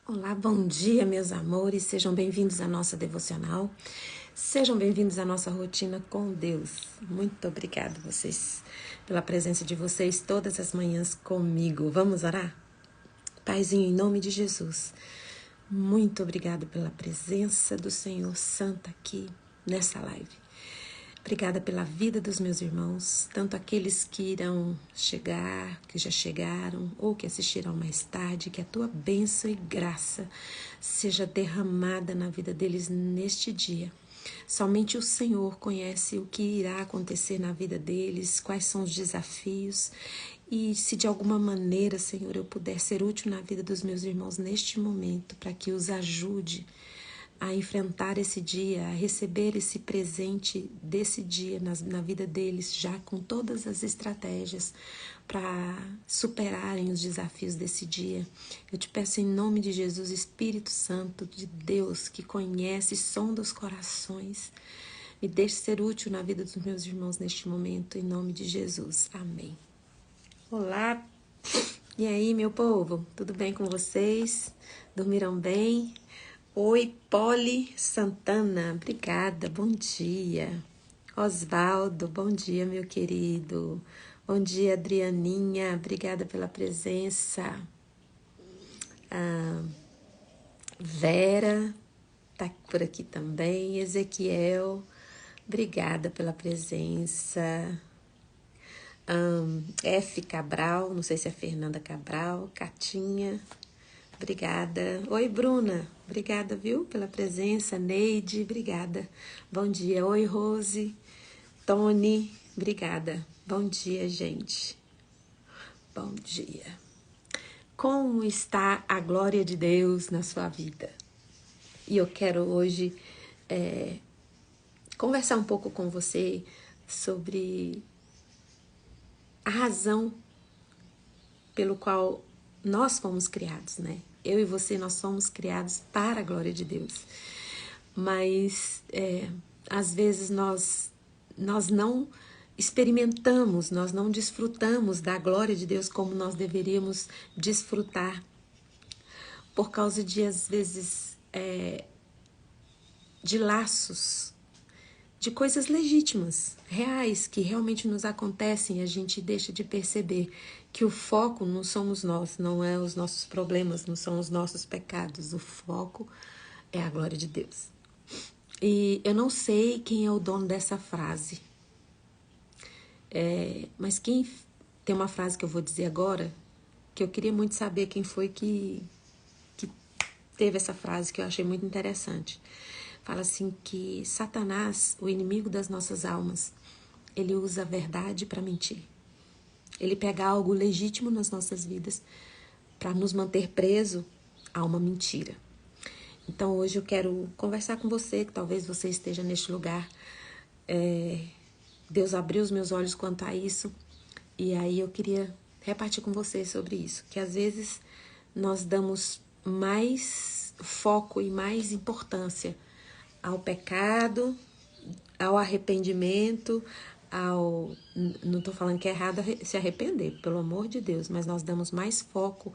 Olá, bom dia, meus amores. Sejam bem-vindos à nossa devocional. Sejam bem-vindos à nossa rotina com Deus. Muito obrigada vocês pela presença de vocês todas as manhãs comigo. Vamos orar? Paizinho, em nome de Jesus, muito obrigada pela presença do Senhor Santo aqui nessa live. Obrigada pela vida dos meus irmãos, tanto aqueles que irão chegar, que já chegaram, ou que assistirão mais tarde, que a tua bênção e graça seja derramada na vida deles neste dia. Somente o Senhor conhece o que irá acontecer na vida deles, quais são os desafios, e se de alguma maneira, Senhor, eu puder ser útil na vida dos meus irmãos neste momento, para que os ajude a enfrentar esse dia, a receber esse presente desse dia na vida deles, já com todas as estratégias para superarem os desafios desse dia. Eu te peço em nome de Jesus, Espírito Santo de Deus, que conhece e sonda os corações, me deixe ser útil na vida dos meus irmãos neste momento, em nome de Jesus. Amém. Olá, e aí, meu povo? Tudo bem com vocês? Dormiram bem? Oi, Poli Santana, obrigada, bom dia. Osvaldo, bom dia, meu querido. Bom dia, Adrianinha, obrigada pela presença. Vera, tá por aqui também. Ezequiel, obrigada pela presença. F. Cabral, não sei se é Fernanda Cabral. Catinha, obrigada. Oi, Bruna. Obrigada, viu, pela presença. Neide, obrigada. Bom dia. Oi, Rose. Tony, obrigada. Bom dia, gente. Bom dia. Como está a glória de Deus na sua vida? E eu quero hoje conversar um pouco com você sobre a razão pelo qual nós fomos criados, né? Eu e você, nós somos criados para a glória de Deus. Mas, às vezes, nós não experimentamos, nós não desfrutamos da glória de Deus como nós deveríamos desfrutar. Por causa de, às vezes, de laços, de coisas legítimas, reais, que realmente nos acontecem, a gente deixa de perceber que o foco não somos nós, não é os nossos problemas, não são os nossos pecados, o foco é a glória de Deus. E eu não sei quem é o dono dessa frase, mas quem tem uma frase que eu vou dizer agora, que eu queria muito saber quem foi que teve essa frase, que eu achei muito interessante. Fala assim que Satanás, o inimigo das nossas almas, ele usa a verdade para mentir. Ele pega algo legítimo nas nossas vidas para nos manter preso a uma mentira. Então hoje eu quero conversar com você, que talvez você esteja neste lugar. Deus abriu os meus olhos quanto a isso, e aí eu queria repartir com você sobre isso, que às vezes nós damos mais foco e mais importância ao pecado, ao arrependimento, não estou falando que é errado se arrepender, pelo amor de Deus, mas nós damos mais foco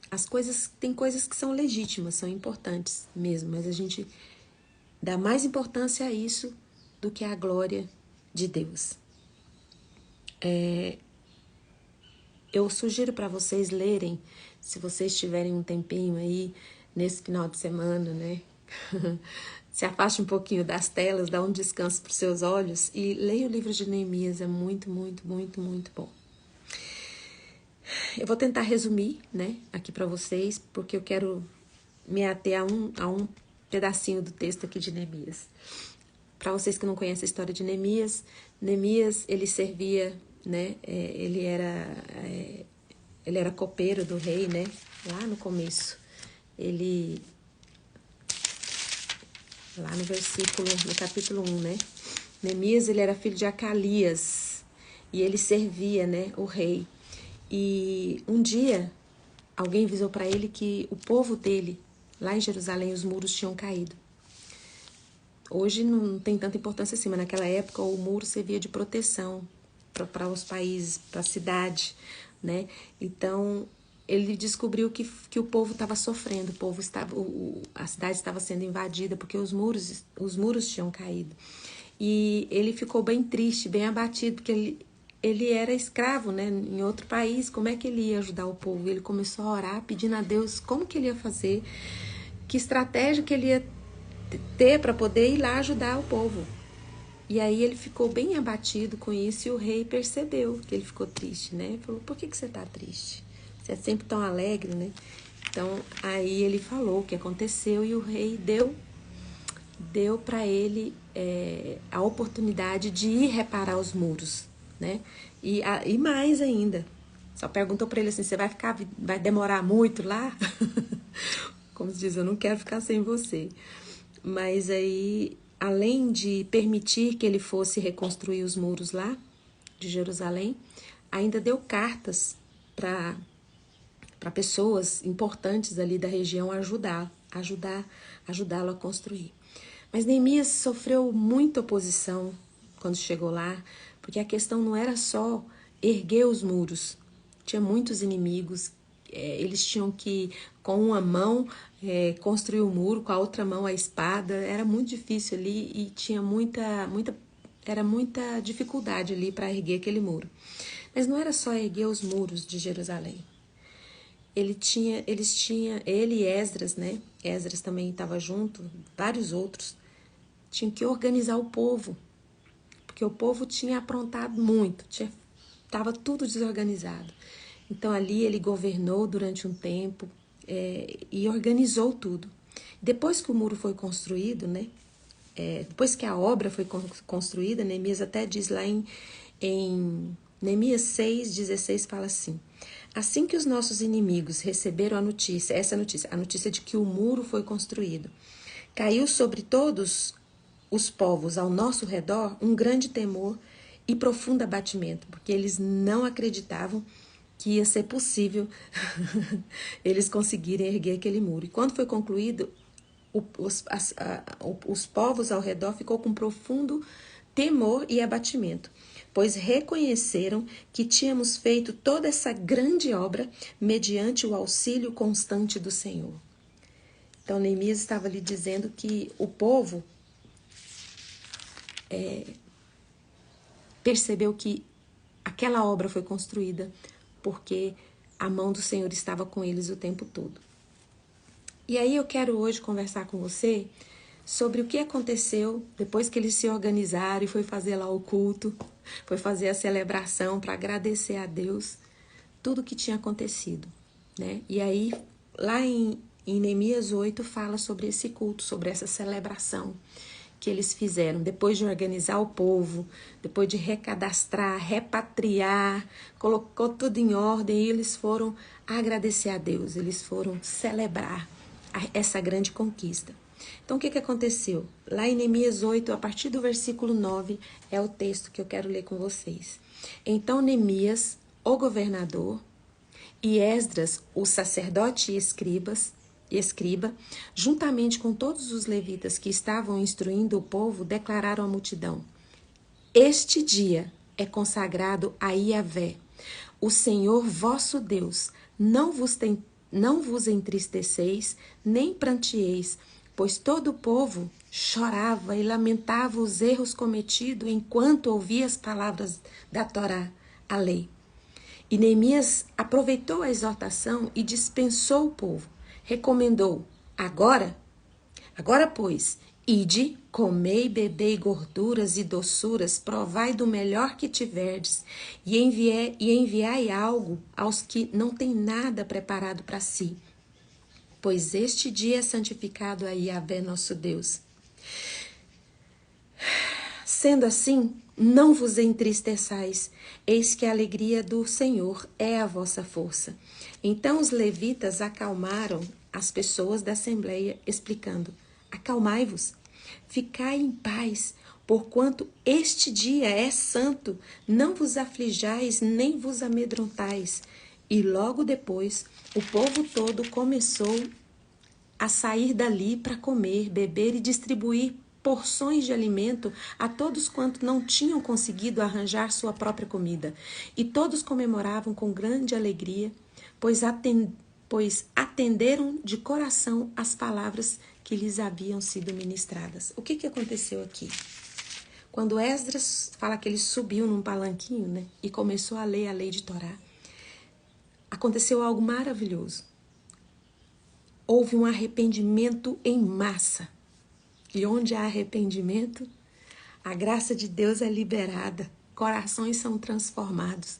às coisas, tem coisas que são legítimas, são importantes mesmo, mas a gente dá mais importância a isso do que à glória de Deus. Eu sugiro para vocês lerem, se vocês tiverem um tempinho aí, nesse final de semana, né? Se afaste um pouquinho das telas, dá um descanso para os seus olhos e leia o livro de Neemias, é muito, muito, muito, muito bom. Eu vou tentar resumir, né, aqui para vocês, porque eu quero me ater a um pedacinho do texto aqui de Neemias. Para vocês que não conhecem a história de Neemias, ele servia, né, ele era copeiro do rei, né, lá no começo. Lá no capítulo 1, né? Neemias, ele era filho de Acalias e ele servia, né, o rei. E um dia, alguém avisou para ele que o povo dele, lá em Jerusalém, os muros tinham caído. Hoje não tem tanta importância assim, mas naquela época o muro servia de proteção para os países, para a cidade, né? Então, ele descobriu que o povo estava sofrendo, o povo estava, a cidade estava sendo invadida porque os muros tinham caído. E ele ficou bem triste, bem abatido, porque ele era escravo, né, em outro país. Como é que ele ia ajudar o povo? Ele começou a orar, pedindo a Deus como que ele ia fazer, que estratégia que ele ia ter para poder ir lá ajudar o povo. E aí ele ficou bem abatido com isso e o rei percebeu que ele ficou triste, né? Falou, por que você está triste? Você é sempre tão alegre, né? Então, aí ele falou o que aconteceu e o rei deu para ele a oportunidade de ir reparar os muros, né? E mais ainda, só perguntou para ele assim, você vai demorar muito lá? Como se diz, eu não quero ficar sem você. Mas aí, além de permitir que ele fosse reconstruir os muros lá de Jerusalém, ainda deu cartas para pessoas importantes ali da região ajudá-lo a construir. Mas Neemias sofreu muita oposição quando chegou lá, porque a questão não era só erguer os muros. Tinha muitos inimigos, eles tinham que, com uma mão, construir o muro, com a outra mão a espada. Era muito difícil ali e tinha muita dificuldade ali para erguer aquele muro. Mas não era só erguer os muros de Jerusalém. Ele e Esdras, né? Esdras também estava junto, vários outros, tinham que organizar o povo, porque o povo tinha aprontado muito, estava tudo desorganizado. Então ali ele governou durante um tempo e organizou tudo. Depois que o muro foi construído, né? Depois que a obra foi construída, Neemias até diz lá em Neemias 6,16 fala assim: assim que os nossos inimigos receberam a notícia de que o muro foi construído, caiu sobre todos os povos ao nosso redor um grande temor e profundo abatimento, porque eles não acreditavam que ia ser possível eles conseguirem erguer aquele muro. E quando foi concluído, os povos ao redor ficou com profundo temor e abatimento, pois reconheceram que tínhamos feito toda essa grande obra mediante o auxílio constante do Senhor. Então, Neemias estava lhe dizendo que o povo percebeu que aquela obra foi construída porque a mão do Senhor estava com eles o tempo todo. E aí eu quero hoje conversar com você sobre o que aconteceu depois que eles se organizaram e foi fazer lá o culto, foi fazer a celebração para agradecer a Deus tudo que tinha acontecido, né? E aí, lá em Neemias 8, fala sobre esse culto, sobre essa celebração que eles fizeram, depois de organizar o povo, depois de recadastrar, repatriar, colocou tudo em ordem e eles foram agradecer a Deus, eles foram celebrar essa grande conquista. Então, o que aconteceu? Lá em Neemias 8, a partir do versículo 9, é o texto que eu quero ler com vocês. Então, Neemias, o governador, e Esdras, o sacerdote e escriba, juntamente com todos os levitas que estavam instruindo o povo, declararam à multidão: este dia é consagrado a Yahvé, o Senhor vosso Deus. Não vos entristeceis, nem pranteeis, pois todo o povo chorava e lamentava os erros cometidos enquanto ouvia as palavras da Torá, a lei. E Neemias aproveitou a exortação e dispensou o povo. Recomendou: agora, pois, ide, comei, bebei gorduras e doçuras, provai do melhor que tiverdes, e enviai algo aos que não têm nada preparado para si, pois este dia é santificado a Yahvé nosso Deus. Sendo assim, não vos entristeçais, eis que a alegria do Senhor é a vossa força. Então os levitas acalmaram as pessoas da assembleia, explicando: acalmai-vos, ficai em paz, porquanto este dia é santo, não vos aflijais nem vos amedrontais. E logo depois, o povo todo começou a sair dali para comer, beber e distribuir porções de alimento a todos quantos não tinham conseguido arranjar sua própria comida. E todos comemoravam com grande alegria, pois atenderam de coração as palavras que lhes haviam sido ministradas. O que aconteceu aqui? Quando Esdras fala que ele subiu num palanquinho, né, e começou a ler a lei de Torá, aconteceu algo maravilhoso. Houve um arrependimento em massa. E onde há arrependimento, a graça de Deus é liberada, corações são transformados,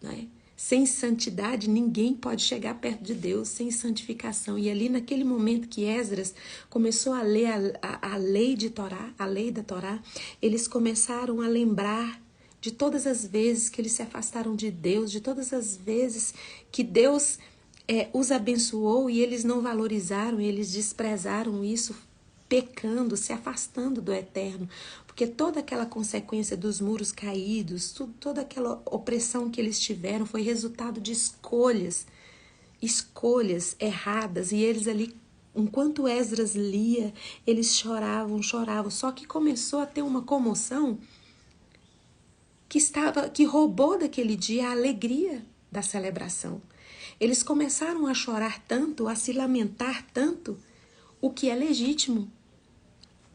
né? Sem santidade, ninguém pode chegar perto de Deus, sem santificação. E ali naquele momento que Esdras começou a ler a lei de Torá, a lei da Torá, eles começaram a lembrar de todas as vezes que eles se afastaram de Deus, de todas as vezes que Deus os abençoou e eles não valorizaram, eles desprezaram isso, pecando, se afastando do eterno, porque toda aquela consequência dos muros caídos, toda aquela opressão que eles tiveram foi resultado de escolhas erradas, e eles ali, enquanto Esdras lia, eles choravam, só que começou a ter uma comoção que roubou daquele dia a alegria da celebração. Eles começaram a chorar tanto, a se lamentar tanto, o que é legítimo.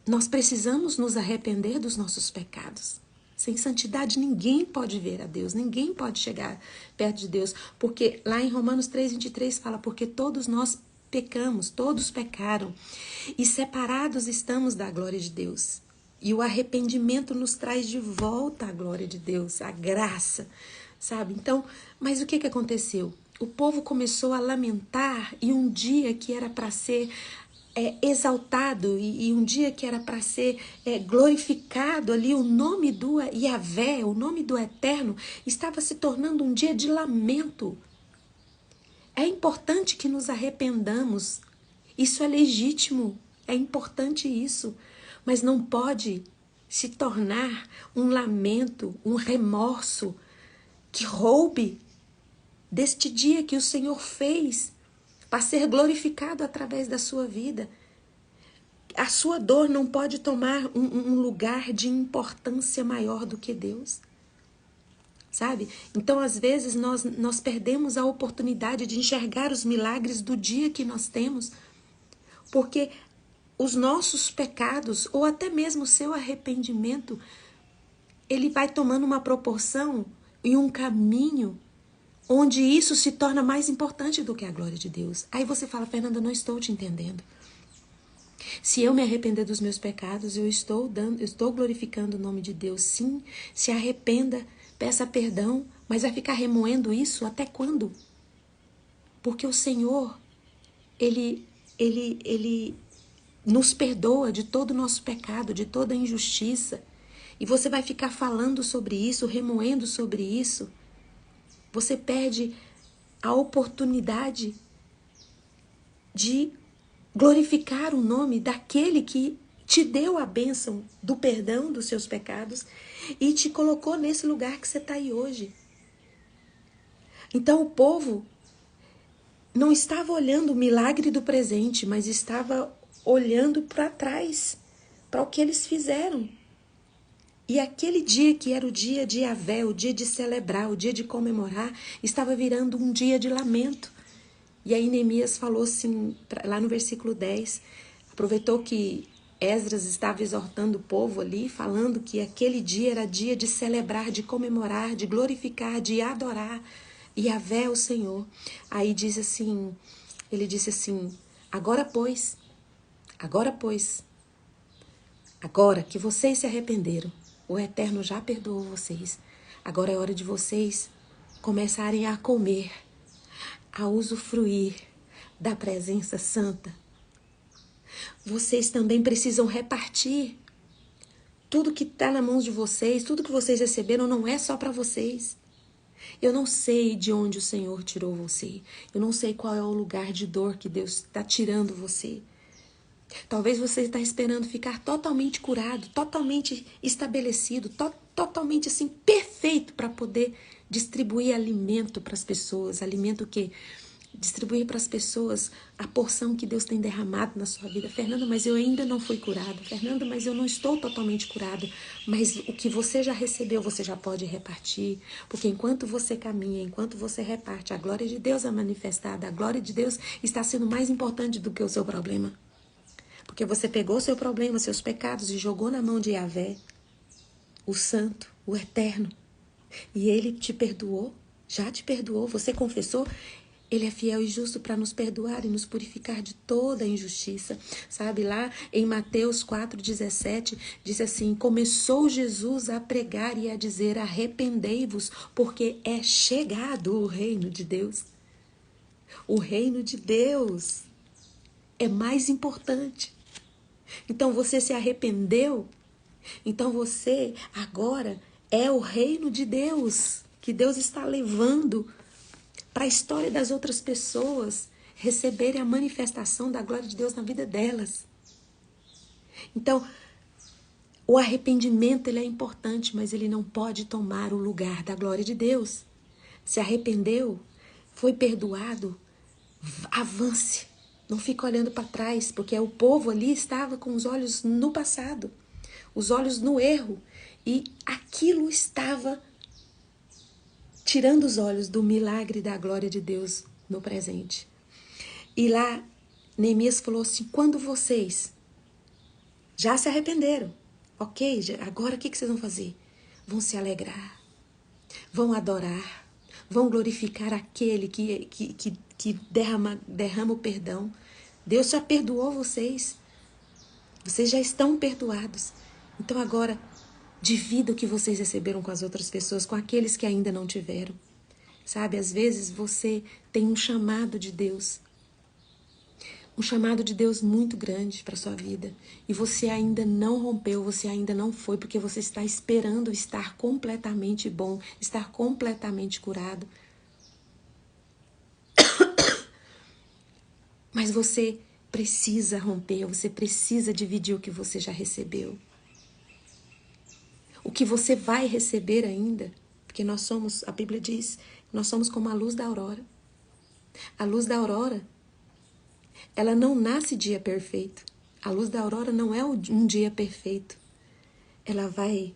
Nós precisamos nos arrepender dos nossos pecados. Sem santidade ninguém pode ver a Deus, ninguém pode chegar perto de Deus, porque lá em Romanos 3:23 fala, porque todos nós pecamos, todos pecaram, e separados estamos da glória de Deus. E o arrependimento nos traz de volta a glória de Deus, a graça, sabe? Então, mas o que aconteceu? O povo começou a lamentar, e um dia que era para ser exaltado, e um dia que era para ser glorificado ali, o nome do Yahvé, o nome do Eterno, estava se tornando um dia de lamento. É importante que nos arrependamos, isso é legítimo, é importante isso, mas não pode se tornar um lamento, um remorso que roube deste dia que o Senhor fez para ser glorificado através da sua vida. A sua dor não pode tomar um lugar de importância maior do que Deus, sabe? Então, às vezes, nós perdemos a oportunidade de enxergar os milagres do dia que nós temos, porque os nossos pecados, ou até mesmo o seu arrependimento, ele vai tomando uma proporção e um caminho onde isso se torna mais importante do que a glória de Deus. Aí você fala, Fernanda, não estou te entendendo. Se eu me arrepender dos meus pecados, eu estou glorificando o nome de Deus. Sim, se arrependa, peça perdão, mas vai ficar remoendo isso até quando? Porque o Senhor, Ele nos perdoa de todo o nosso pecado, de toda a injustiça. E você vai ficar falando sobre isso, remoendo sobre isso. Você perde a oportunidade de glorificar o nome daquele que te deu a bênção do perdão dos seus pecados e te colocou nesse lugar que você está aí hoje. Então o povo não estava olhando o milagre do presente, mas estava olhando para trás, para o que eles fizeram. E aquele dia que era o dia de Yahvé, o dia de celebrar, o dia de comemorar, estava virando um dia de lamento. E aí Neemias falou assim, lá no versículo 10, aproveitou que Esdras estava exortando o povo ali, falando que aquele dia era dia de celebrar, de comemorar, de glorificar, de adorar Yahvé, o Senhor. Aí ele disse assim, agora que vocês se arrependeram, o Eterno já perdoou vocês. Agora é hora de vocês começarem a comer, a usufruir da presença santa. Vocês também precisam repartir. Tudo que está na mão de vocês, tudo que vocês receberam não é só para vocês. Eu não sei de onde o Senhor tirou você. Eu não sei qual é o lugar de dor que Deus está tirando você. Talvez você está esperando ficar totalmente curado, totalmente estabelecido, totalmente assim, perfeito para poder distribuir alimento para as pessoas. Alimento que Distribuir para as pessoas a porção que Deus tem derramado na sua vida. Fernanda, mas eu ainda não fui curada. Fernanda, mas eu não estou totalmente curada. Mas o que você já recebeu, você já pode repartir. Porque enquanto você caminha, enquanto você reparte, a glória de Deus é manifestada. A glória de Deus está sendo mais importante do que o seu problema. Porque você pegou seu problema, seus pecados e jogou na mão de Yahvé, o Santo, o Eterno. E Ele te perdoou, já te perdoou, você confessou. Ele é fiel e justo para nos perdoar e nos purificar de toda a injustiça. Sabe, lá em Mateus 4,17, diz assim: começou Jesus a pregar e a dizer: arrependei-vos, porque é chegado o reino de Deus. O reino de Deus é mais importante. Então você se arrependeu, então você agora é o reino de Deus, que Deus está levando para a história das outras pessoas receberem a manifestação da glória de Deus na vida delas. Então, o arrependimento ele é importante, mas ele não pode tomar o lugar da glória de Deus. Se arrependeu, foi perdoado, avance. Não fique olhando para trás, porque o povo ali estava com os olhos no passado, os olhos no erro, e aquilo estava tirando os olhos do milagre da glória de Deus no presente. E lá, Neemias falou assim: quando vocês já se arrependeram, ok, agora o que vocês vão fazer? Vão se alegrar, vão adorar, vão glorificar aquele que derrama o perdão. Deus já perdoou vocês já estão perdoados. Então agora, divida o que vocês receberam com as outras pessoas, com aqueles que ainda não tiveram. Sabe, às vezes você tem um chamado de Deus. Um chamado de Deus muito grande para a sua vida. E você ainda não rompeu, você ainda não foi, porque você está esperando estar completamente bom, estar completamente curado. Mas você precisa romper, você precisa dividir o que você já recebeu. O que você vai receber ainda, porque nós somos, a Bíblia diz, nós somos como a luz da aurora. A luz da aurora, ela não nasce dia perfeito. A luz da aurora não é um dia perfeito. Ela vai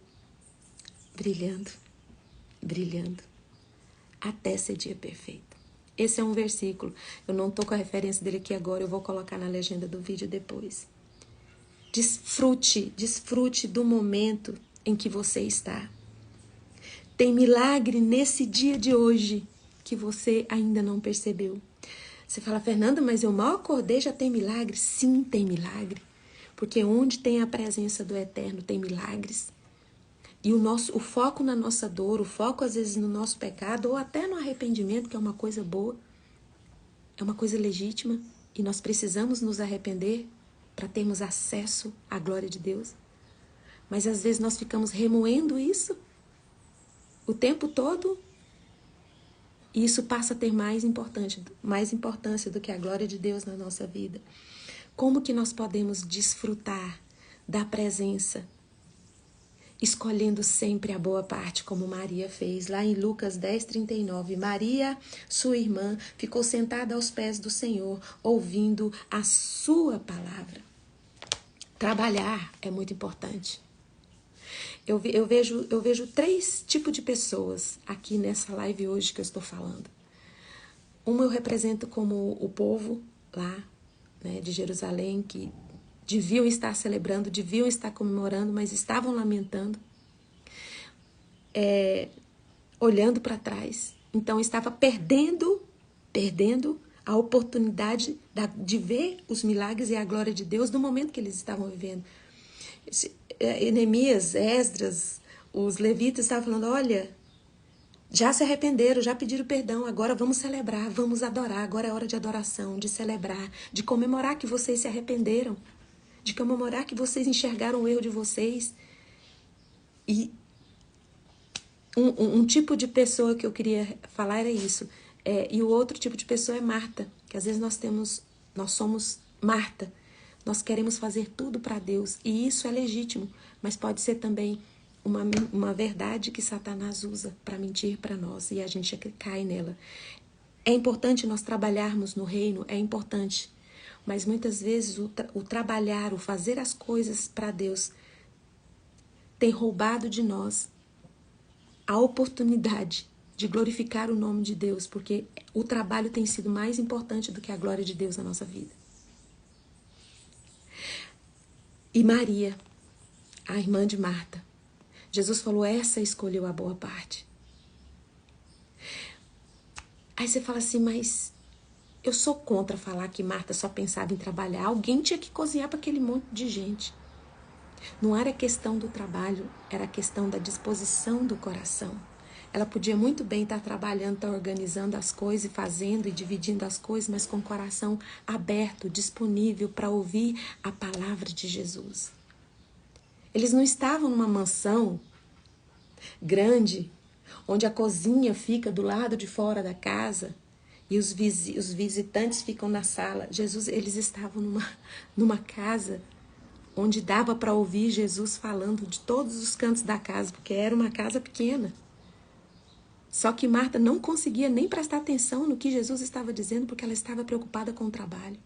brilhando, brilhando, até ser dia perfeito. Esse é um versículo. Eu não estou com a referência dele aqui agora, eu vou colocar na legenda do vídeo depois. Desfrute do momento em que você está. Tem milagre nesse dia de hoje que você ainda não percebeu. Você fala: Fernanda, mas eu mal acordei, já tem milagre? Sim, tem milagre. Porque onde tem a presença do Eterno tem milagres. E o foco na nossa dor, o foco às vezes no nosso pecado, ou até no arrependimento, que é uma coisa boa, é uma coisa legítima, e nós precisamos nos arrepender para termos acesso à glória de Deus. Mas às vezes nós ficamos remoendo isso o tempo todo, e isso passa a ter mais importância do que a glória de Deus na nossa vida. Como que nós podemos desfrutar da presença, escolhendo sempre a boa parte, como Maria fez? Lá em Lucas 10:39, Maria, sua irmã, ficou sentada aos pés do Senhor, ouvindo a sua palavra. Trabalhar é muito importante. Eu vejo 3 tipos de pessoas aqui nessa live hoje que eu estou falando. Uma eu represento como o povo lá, né, de Jerusalém, que deviam estar celebrando, deviam estar comemorando, mas estavam lamentando, olhando para trás. Então estava perdendo a oportunidade de ver os milagres e a glória de Deus no momento que eles estavam vivendo. Neemias, Esdras, os levitas estavam falando: olha, já se arrependeram, já pediram perdão, agora vamos celebrar, vamos adorar, agora é hora de adoração, de celebrar, de comemorar que vocês se arrependeram, de comemorar que vocês enxergaram o erro de vocês. E um tipo de pessoa que eu queria falar era isso. E o outro tipo de pessoa é Marta, que às vezes nós somos Marta. Nós queremos fazer tudo para Deus, e isso é legítimo, mas pode ser também uma verdade que Satanás usa para mentir para nós, e a gente cai nela. É importante nós trabalharmos no reino, é importante. Mas muitas vezes o trabalhar, o fazer as coisas para Deus tem roubado de nós a oportunidade de glorificar o nome de Deus, porque o trabalho tem sido mais importante do que a glória de Deus na nossa vida. E Maria, a irmã de Marta, Jesus falou, essa escolheu a boa parte. Aí você fala assim, mas eu sou contra falar que Marta só pensava em trabalhar. Alguém tinha que cozinhar para aquele monte de gente. Não era questão do trabalho, era questão da disposição do coração. Ela podia muito bem estar trabalhando, estar organizando as coisas e fazendo e dividindo as coisas, mas com o coração aberto, disponível para ouvir a palavra de Jesus. Eles não estavam numa mansão grande, onde a cozinha fica do lado de fora da casa e os visitantes ficam na sala. Eles estavam numa casa onde dava para ouvir Jesus falando de todos os cantos da casa, porque era uma casa pequena. Só que Marta não conseguia nem prestar atenção no que Jesus estava dizendo, porque ela estava preocupada com o trabalho.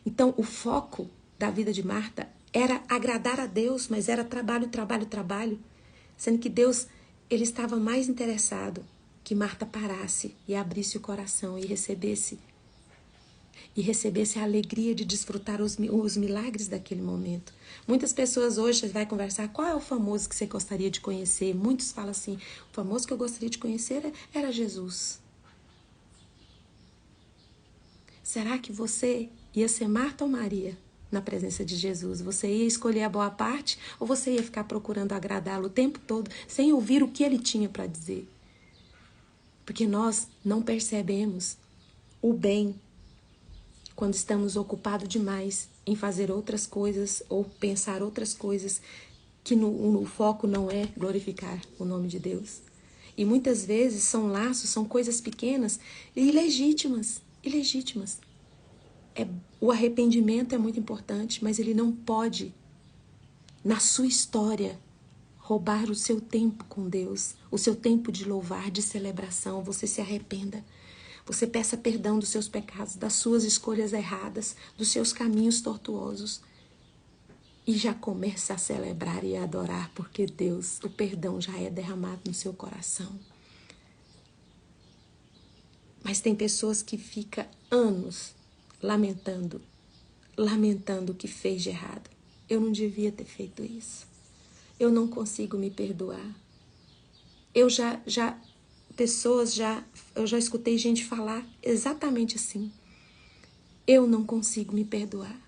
Então, o foco da vida de Marta era agradar a Deus, mas era trabalho, trabalho, trabalho. Sendo que Deus, ele estava mais interessado que Marta parasse e abrisse o coração e recebesse a alegria de desfrutar os milagres daquele momento. Muitas pessoas hoje vai conversar, qual é o famoso que você gostaria de conhecer? Muitos falam assim, o famoso que eu gostaria de conhecer era Jesus. Será que você ia ser Marta ou Maria na presença de Jesus? Você ia escolher a boa parte ou você ia ficar procurando agradá-lo o tempo todo sem ouvir o que ele tinha para dizer? Porque nós não percebemos o bem quando estamos ocupados demais em fazer outras coisas ou pensar outras coisas que no foco não é glorificar o nome de Deus. E muitas vezes são laços, são coisas pequenas e ilegítimas. O arrependimento é muito importante, mas ele não pode, na sua história, roubar o seu tempo com Deus, o seu tempo de louvar, de celebração. Você se arrependa. Você peça perdão dos seus pecados, das suas escolhas erradas, dos seus caminhos tortuosos. E já começa a celebrar e a adorar, porque Deus, o perdão já é derramado no seu coração. Mas tem pessoas que ficam anos lamentando o que fez de errado. Eu não devia ter feito isso. Eu não consigo me perdoar. Eu já escutei gente falar exatamente assim. Eu não consigo me perdoar.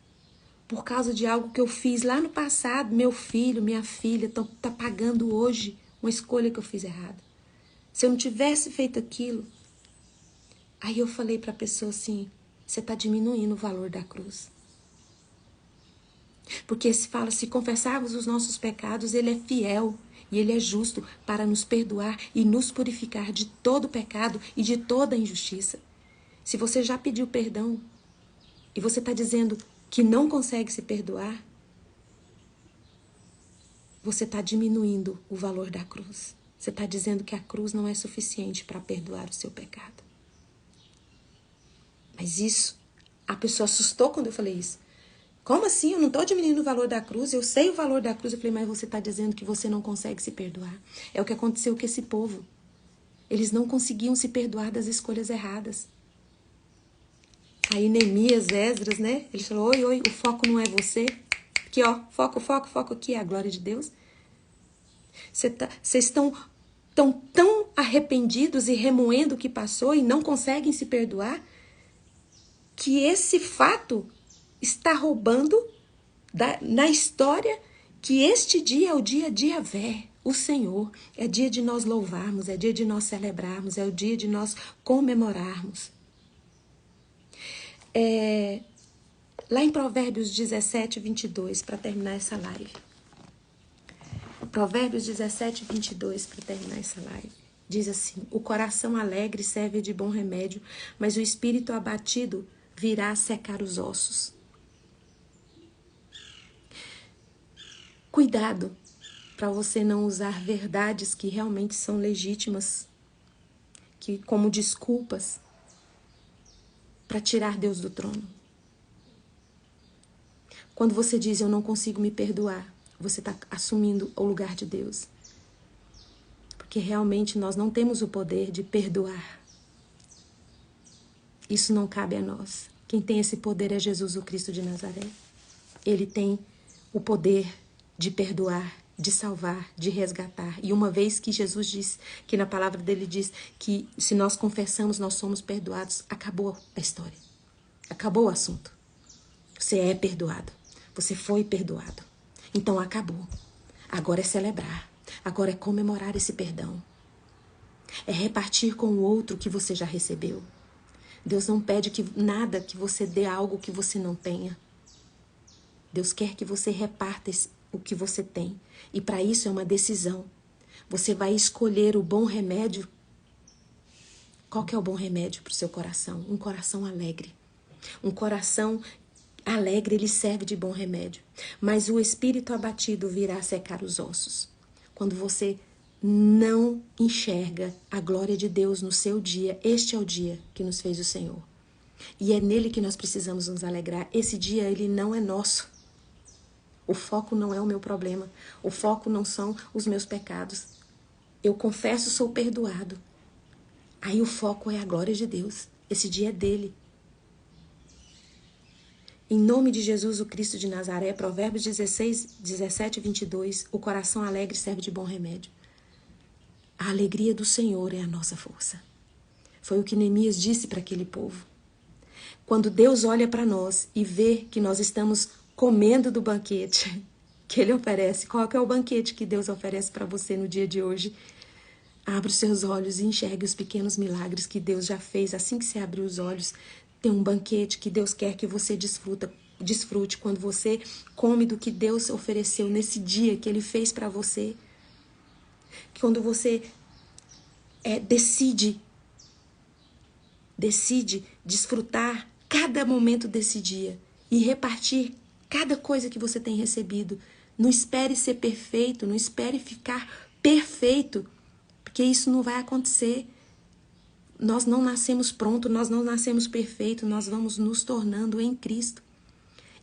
Por causa de algo que eu fiz lá no passado, meu filho, minha filha tá pagando hoje uma escolha que eu fiz errada. Se eu não tivesse feito aquilo, aí eu falei para a pessoa assim, você está diminuindo o valor da cruz. Porque se fala, se confessarmos os nossos pecados, ele é fiel e ele é justo para nos perdoar e nos purificar de todo pecado e de toda injustiça. Se você já pediu perdão e você está dizendo que não consegue se perdoar, você está diminuindo o valor da cruz. Você está dizendo que a cruz não é suficiente para perdoar o seu pecado. Mas isso, a pessoa assustou quando eu falei isso. Como assim? Eu não estou diminuindo o valor da cruz, eu sei o valor da cruz. Eu falei, mas você está dizendo que você não consegue se perdoar. É o que aconteceu com esse povo. Eles não conseguiam se perdoar das escolhas erradas. Aí Neemias, Esdras, né? Ele falou, oi, o foco não é você. Aqui, ó, foco aqui, é a glória de Deus. Vocês estão tão arrependidos e remoendo o que passou e não conseguem se perdoar, que esse fato está roubando na história que este dia é o dia de Yahvé, o Senhor. É dia de nós louvarmos, é dia de nós celebrarmos, é o dia de nós comemorarmos. Lá em Provérbios 17, 22, para terminar essa live. Provérbios 17, 22, para terminar essa live. Diz assim, o coração alegre serve de bom remédio, mas o espírito abatido virá a secar os ossos. Cuidado para você não usar verdades que realmente são legítimas, como desculpas para tirar Deus do trono. Quando você diz, eu não consigo me perdoar, você está assumindo o lugar de Deus. Porque realmente nós não temos o poder de perdoar. Isso não cabe a nós. Quem tem esse poder é Jesus, o Cristo de Nazaré. Ele tem o poder de perdoar, de salvar, de resgatar. E uma vez que Jesus diz, que na palavra dele diz que se nós confessamos, nós somos perdoados, acabou a história. Acabou o assunto. Você é perdoado. Você foi perdoado. Então acabou. Agora é celebrar. Agora é comemorar esse perdão. É repartir com o outro que você já recebeu. Deus não pede nada que você dê algo que você não tenha. Deus quer que você reparta o que você tem. E para isso é uma decisão. Você vai escolher o bom remédio. Qual que é o bom remédio para o seu coração? Um coração alegre. Um coração alegre, ele serve de bom remédio. Mas o espírito abatido virá secar os ossos. Quando você não enxerga a glória de Deus no seu dia, este é o dia que nos fez o Senhor. E é nele que nós precisamos nos alegrar. Esse dia, ele não é nosso. O foco não é o meu problema. O foco não são os meus pecados. Eu confesso, sou perdoado. Aí o foco é a glória de Deus. Esse dia é dele. Em nome de Jesus, o Cristo de Nazaré, Provérbios 16, 17 e 22, o coração alegre serve de bom remédio. A alegria do Senhor é a nossa força. Foi o que Neemias disse para aquele povo. Quando Deus olha para nós e vê que nós estamos comendo do banquete que Ele oferece, qual que é o banquete que Deus oferece para você no dia de hoje? Abra os seus olhos e enxergue os pequenos milagres que Deus já fez. Assim que você abrir os olhos, tem um banquete que Deus quer que você desfrute quando você come do que Deus ofereceu nesse dia que Ele fez para você. Quando você decide desfrutar cada momento desse dia e repartir cada coisa que você tem recebido. Não espere ser perfeito, não espere ficar perfeito, porque isso não vai acontecer. Nós não nascemos prontos, nós não nascemos perfeitos, nós vamos nos tornando em Cristo.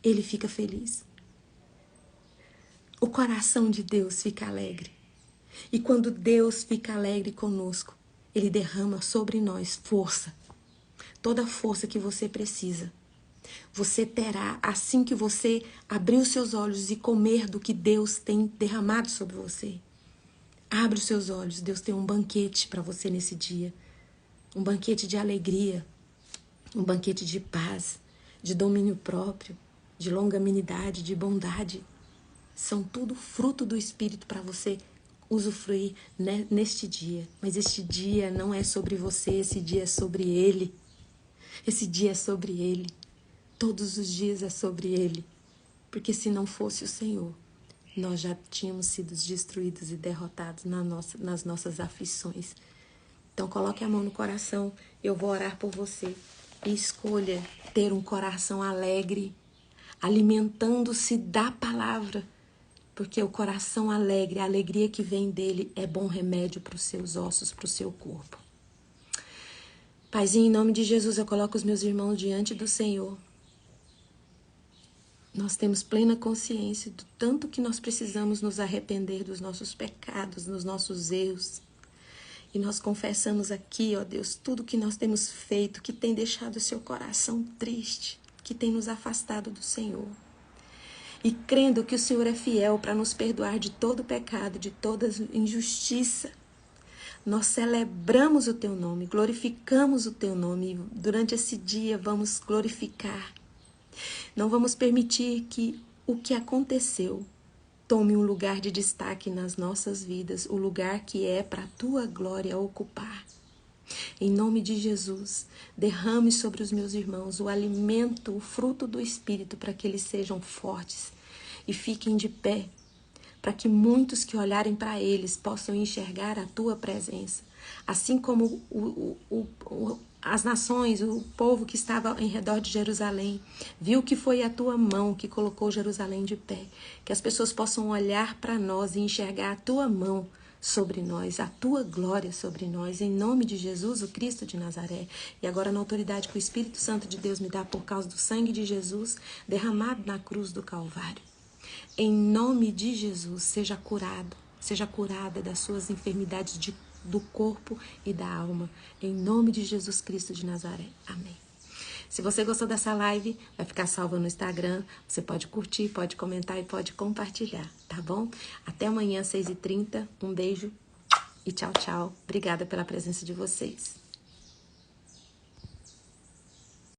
Ele fica feliz. O coração de Deus fica alegre. E quando Deus fica alegre conosco, Ele derrama sobre nós força. Toda a força que você precisa. Você terá assim que você abrir os seus olhos e comer do que Deus tem derramado sobre você. Abre os seus olhos, Deus tem um banquete para você nesse dia. Um banquete de alegria, um banquete de paz, de domínio próprio, de longanimidade, de bondade. São tudo fruto do Espírito para você usufruir neste dia. Mas este dia não é sobre você, esse dia é sobre Ele. Esse dia é sobre Ele. Todos os dias é sobre Ele. Porque se não fosse o Senhor, nós já tínhamos sido destruídos e derrotados nas nossas aflições. Então coloque a mão no coração, eu vou orar por você. E escolha ter um coração alegre, alimentando-se da palavra. Porque o coração alegre, a alegria que vem dele é bom remédio para os seus ossos, para o seu corpo. Paizinho, em nome de Jesus, eu coloco os meus irmãos diante do Senhor. Nós temos plena consciência do tanto que nós precisamos nos arrepender dos nossos pecados, dos nossos erros. E nós confessamos aqui, ó Deus, tudo que nós temos feito, que tem deixado o seu coração triste, que tem nos afastado do Senhor. E crendo que o Senhor é fiel para nos perdoar de todo pecado, de toda injustiça, nós celebramos o Teu nome, glorificamos o Teu nome. E durante esse dia vamos glorificar. Não vamos permitir que o que aconteceu tome um lugar de destaque nas nossas vidas, o lugar que é para a Tua glória ocupar. Em nome de Jesus, derrame sobre os meus irmãos o alimento, o fruto do Espírito, para que eles sejam fortes e fiquem de pé, para que muitos que olharem para eles possam enxergar a Tua presença. Assim como as nações, o povo que estava em redor de Jerusalém, viu que foi a Tua mão que colocou Jerusalém de pé. Que as pessoas possam olhar para nós e enxergar a Tua mão sobre nós, a tua glória sobre nós, em nome de Jesus, o Cristo de Nazaré. E agora, na autoridade que o Espírito Santo de Deus me dá por causa do sangue de Jesus derramado na cruz do Calvário. Em nome de Jesus, seja curado, seja curada das suas enfermidades do corpo e da alma. Em nome de Jesus Cristo de Nazaré. Amém. Se você gostou dessa live, vai ficar salva no Instagram. Você pode curtir, pode comentar e pode compartilhar, tá bom? Até amanhã, 6h30. Um beijo e tchau, tchau. Obrigada pela presença de vocês.